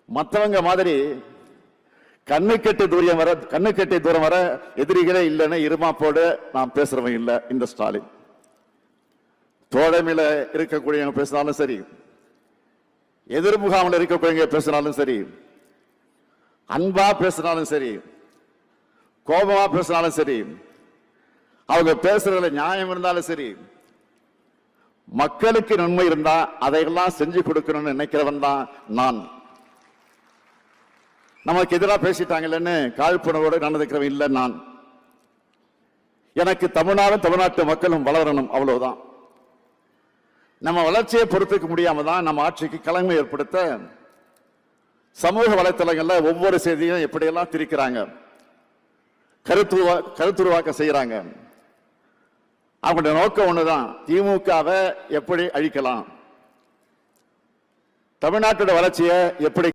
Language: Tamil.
மற்றவங்க மாதிரி கண்ணுக்கெட்டி தூரம் வர எதிரிகளே இல்லைன்னு இருமாப்போடு நான் பேசுறவன் இல்லை இந்த ஸ்டாலின். தோழமையில இருக்கக்கூடியவங்க பேசினாலும் சரி, எதிர்முகாமில் இருக்கக்கூடியவங்க பேசினாலும் சரி, அன்பா பேசினாலும் சரி, கோபமா பேசினாலும் சரி, அவங்க பேசுறதுல நியாயம் இருந்தாலும் சரி, மக்களுக்கு நன்மை இருந்தா அதையெல்லாம் செஞ்சு கொடுக்கணும்னு நினைக்கிறவன் தான் நான். நமக்கு எதிராக பேசிட்டாங்கன்னு காழ்ப்புணர்வோடு நடந்துக்கிறவன் இல்லை நான். எனக்கு தமிழ்நாட்டு மக்களும் வளரணும், அவ்வளவுதான். நம்ம வளர்ச்சியை பொறுத்துக்க முடியாம தான் நம்ம ஆட்சிக்கு கலங்கை ஏற்படுத்த சமூக வலைத்தளங்கள்ல ஒவ்வொரு செய்தியும் எப்படியெல்லாம் திரிக்கிறாங்க, கருத்துருவாக்க செய்யறாங்க. அவங்களுடைய நோக்கம் ஒண்ணுதான், திமுகவை எப்படி அழிக்கலாம், தமிழ்நாட்டோட வளர்ச்சியை எப்படி